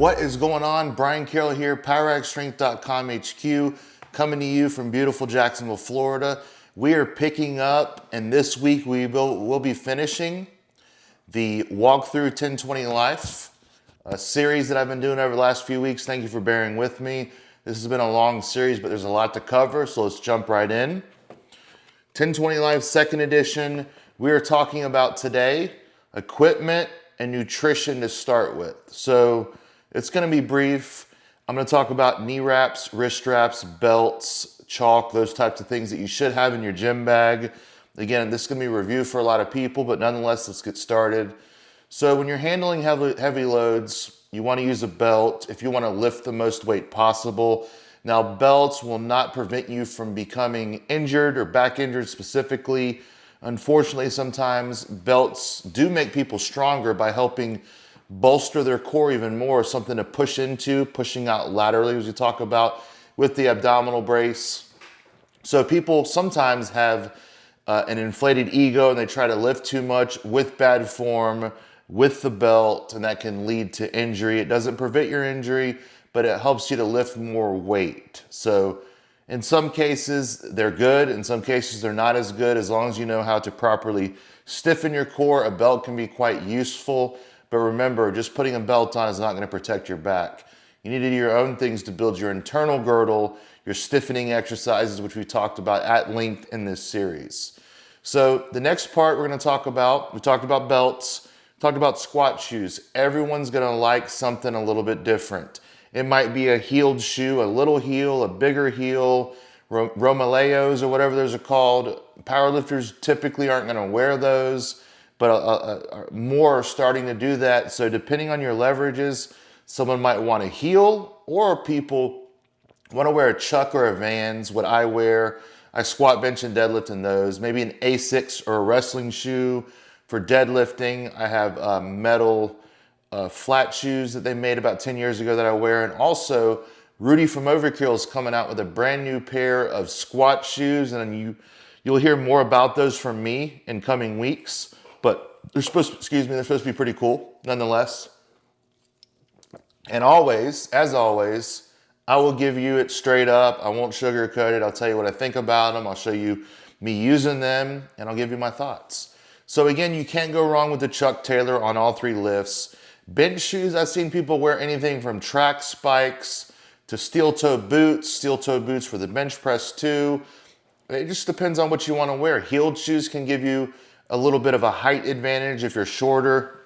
What is going on? Brian Carroll here, PowerXStrength.com HQ, coming to you from beautiful Jacksonville, Florida. We are picking up, and this week we'll be finishing the Walkthrough 1020 Life, a series that I've been doing over the last few weeks. Thank you for bearing with me. This has been a long series, but there's a lot to cover, so let's jump right in. 1020 Life, second edition. We are talking about today equipment and nutrition to start with. So it's going to be brief. I'm going to talk about knee wraps, wrist straps, belts, chalk, those types of things that you should have in your gym bag. Again, this is going to be a review for a lot of people, but nonetheless, let's get started. So when you're handling heavy loads, you want to use a belt if you want to lift the most weight possible. Now, belts will not prevent you from becoming injured or back injured specifically. Unfortunately, sometimes belts do make people stronger by helping bolster their core even more, something to push into, pushing out laterally, as we talk about with the abdominal brace. So people sometimes have an inflated ego and they try to lift too much with bad form, with the belt, and that can lead to injury. It doesn't prevent your injury, but it helps you to lift more weight. So in some cases, they're good. In some cases, they're not as good. As long as you know how to properly stiffen your core, a belt can be quite useful. But remember, just putting a belt on is not going to protect your back. You need to do your own things to build your internal girdle, your stiffening exercises, which we talked about at length in this series. So the next part we're going to talk about, we talked about belts, talked about squat shoes. Everyone's going to like something a little bit different. It might be a heeled shoe, a little heel, a bigger heel, Romaleos or whatever those are called. Powerlifters typically aren't going to wear those, but more are starting to do that. So depending on your leverages, someone might want a heel, or people want to wear a Chuck or a Vans. What I wear, I squat, bench, and deadlift in those. Maybe an Asics or a wrestling shoe for deadlifting. I have metal flat shoes that they made about 10 years ago that I wear. And also, Rudy from Overkill is coming out with a brand new pair of squat shoes, and you'll hear more about those from me in coming weeks. But they're supposed to be pretty cool nonetheless. And always, as always, I will give you it straight up. I won't sugarcoat it. I'll tell you what I think about them. I'll show you me using them, and I'll give you my thoughts. So again, you can't go wrong with the Chuck Taylor on all three lifts. Bench shoes, I've seen people wear anything from track spikes to steel-toe boots for the bench press too. It just depends on what you want to wear. Heeled shoes can give you a little bit of a height advantage if you're shorter.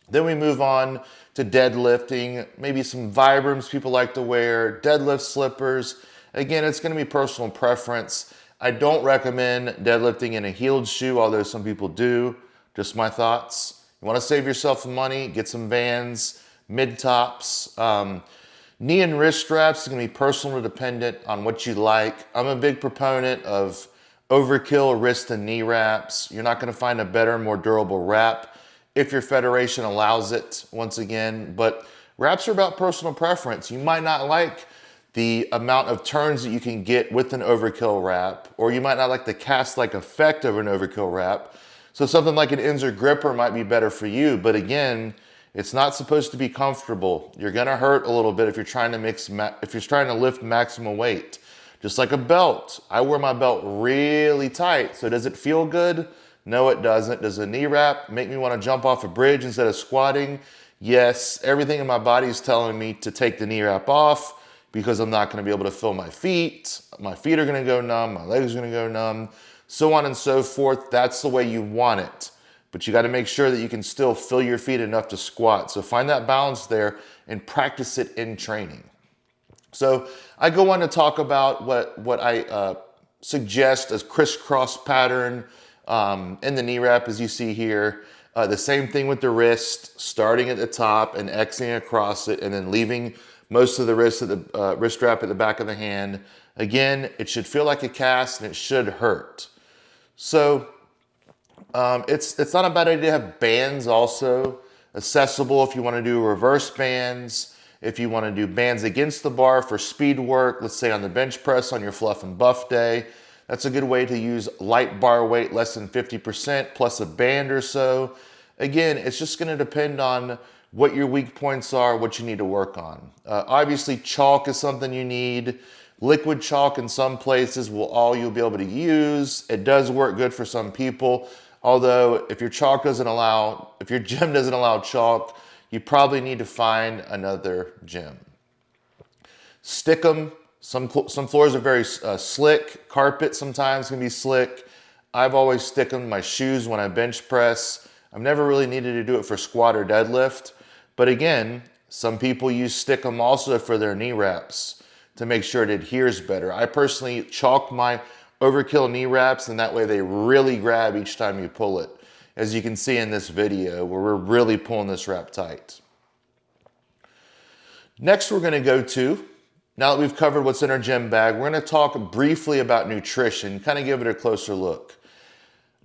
Then we move on to deadlifting, maybe some Vibrams people like to wear, deadlift slippers. Again, it's going to be personal preference. I don't recommend deadlifting in a heeled shoe, although some people do. Just my thoughts. You want to save yourself some money, get some Vans, mid-tops. Knee and wrist straps is going to be personally dependent on what you like. I'm a big proponent of Overkill wrist and knee wraps. You're not going to find a better, more durable wrap if your federation allows it, once again. But wraps are about personal preference. You might not like the amount of turns that you can get with an Overkill wrap, or you might not like the cast-like effect of an Overkill wrap. So something like an Inzer gripper might be better for you. But again, it's not supposed to be comfortable. You're going to hurt a little bit if you're trying to lift maximum weight. Just like a belt. I wear my belt really tight. So does it feel good? No, it doesn't. Does a knee wrap make me want to jump off a bridge instead of squatting? Yes. Everything in my body is telling me to take the knee wrap off because I'm not going to be able to feel my feet. My feet are going to go numb. My legs are going to go numb. So on and so forth. That's the way you want it. But you got to make sure that you can still feel your feet enough to squat. So find that balance there and practice it in training. So I go on to talk about what I suggest as crisscross pattern in the knee wrap, as you see here. The same thing with the wrist, starting at the top and Xing across it, and then leaving most of the wrist strap at the back of the hand. Again, it should feel like a cast and it should hurt. So it's not a bad idea to have bands also accessible if you want to do reverse bands, if you want to do bands against the bar for speed work, let's say on the bench press on your fluff and buff day. That's a good way to use light bar weight, less than 50%, plus a band or so. Again, it's just going to depend on what your weak points are, what you need to work on. Obviously, chalk is something you need. Liquid chalk in some places you'll be able to use. It does work good for some people. Although if your gym doesn't allow chalk, you probably need to find another gym. Stick them. Some floors are very slick. Carpet sometimes can be slick. I've always stick them in my shoes when I bench press. I've never really needed to do it for squat or deadlift. But again, some people use stick them also for their knee wraps to make sure it adheres better. I personally chalk my overkill knee wraps, and that way they really grab each time you pull it. As you can see in this video where we're really pulling this wrap tight. Next we're gonna go to, now that we've covered what's in our gym bag, we're gonna talk briefly about nutrition, kind of give it a closer look.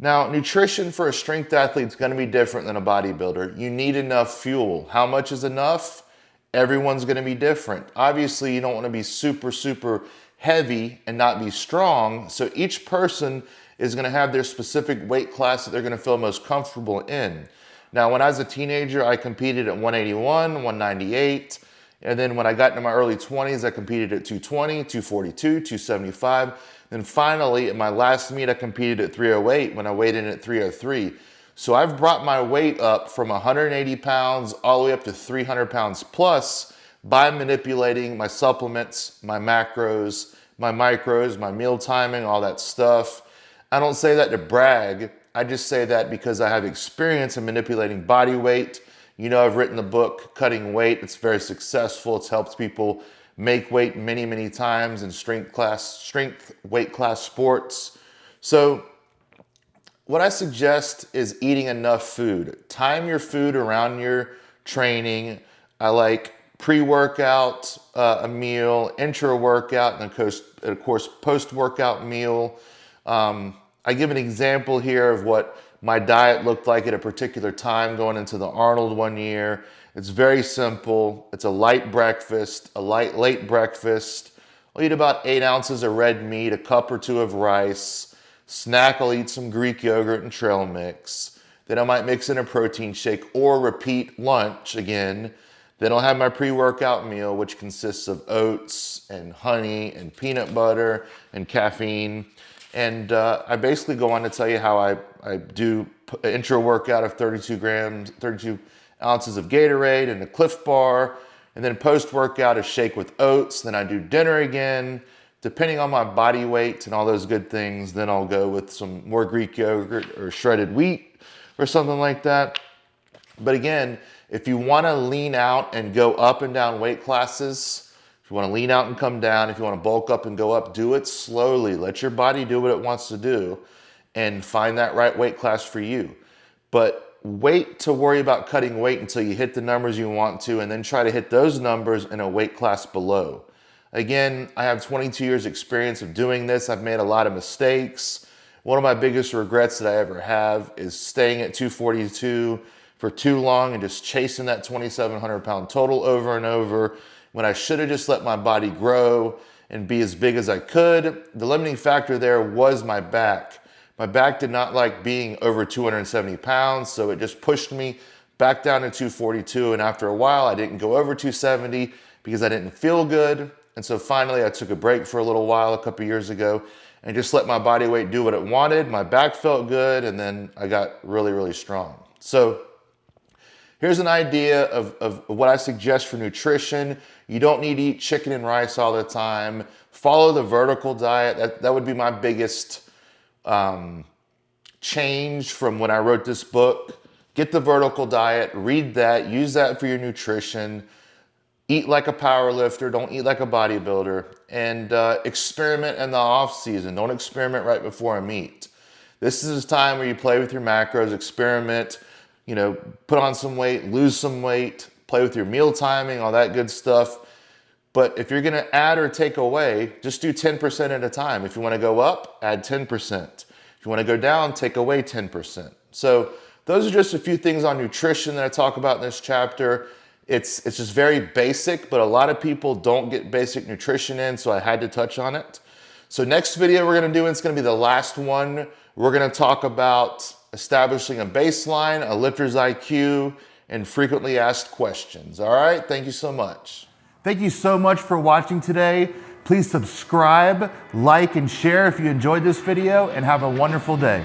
Now, nutrition for a strength athlete is gonna be different than a bodybuilder. You need enough fuel. How much is enough? Everyone's gonna be different. Obviously, you don't wanna be super, super heavy and not be strong. So each person is gonna have their specific weight class that they're gonna feel most comfortable in. Now, when I was a teenager, I competed at 181, 198. And then when I got into my early 20s, I competed at 220, 242, 275. Then finally, at my last meet, I competed at 308 when I weighed in at 303. So I've brought my weight up from 180 pounds all the way up to 300 pounds plus by manipulating my supplements, my macros, my micros, my meal timing, all that stuff. I don't say that to brag. I just say that because I have experience in manipulating body weight. You know, I've written the book, Cutting Weight. It's very successful. It's helped people make weight many, many times in strength weight class sports. So what I suggest is eating enough food. Time your food around your training. I like pre-workout, a meal, intra-workout, and of course, post-workout meal. I give an example here of what my diet looked like at a particular time going into the Arnold one year. It's very simple. It's a light breakfast, a late breakfast. I'll eat about 8 ounces of red meat, a cup or 2 of rice. Snack, I'll eat some Greek yogurt and trail mix. Then I might mix in a protein shake or repeat lunch again. Then I'll have my pre-workout meal, which consists of oats and honey and peanut butter and caffeine. And I basically go on to tell you how I do intra-workout of 32 ounces of Gatorade and a Cliff Bar. And then post-workout, a shake with oats. Then I do dinner again. Depending on my body weight and all those good things, then I'll go with some more Greek yogurt or shredded wheat or something like that. But again, if you want to lean out and go up and down weight classes, if you want to lean out and come down, if you want to bulk up and go up, do it slowly. Let your body do what it wants to do and find that right weight class for you. But wait to worry about cutting weight until you hit the numbers you want to, and then try to hit those numbers in a weight class below. Again, I have 22 years experience of doing this. I've made a lot of mistakes. One of my biggest regrets that I ever have is staying at 242 for too long and just chasing that 2,700 pound total over and over when I should have just let my body grow and be as big as I could. The limiting factor there was my back. My back did not like being over 270 pounds, so it just pushed me back down to 242. And after a while, I didn't go over 270 because I didn't feel good. And so finally I took a break for a little while a couple years ago and just let my body weight do what it wanted. My back felt good, and then I got really, really strong. So here's an idea of what I suggest for nutrition. You don't need to eat chicken and rice all the time. Follow the vertical diet. That would be my biggest change from when I wrote this book. Get the vertical diet, read that, use that for your nutrition. Eat like a powerlifter, don't eat like a bodybuilder, and experiment in the off season. Don't experiment right before a meet. This is a time where you play with your macros, experiment, you know, put on some weight, lose some weight, play with your meal timing, all that good stuff. But if you're gonna add or take away, just do 10% at a time. If you wanna go up, add 10%. If you wanna go down, take away 10%. So those are just a few things on nutrition that I talk about in this chapter. It's just very basic, but a lot of people don't get basic nutrition in, so I had to touch on it. So next video we're gonna do, and it's gonna be the last one, we're gonna talk about establishing a baseline, a lifter's IQ, and frequently asked questions. All right, thank you so much. Thank you so much for watching today. Please subscribe, like, and share if you enjoyed this video, and have a wonderful day.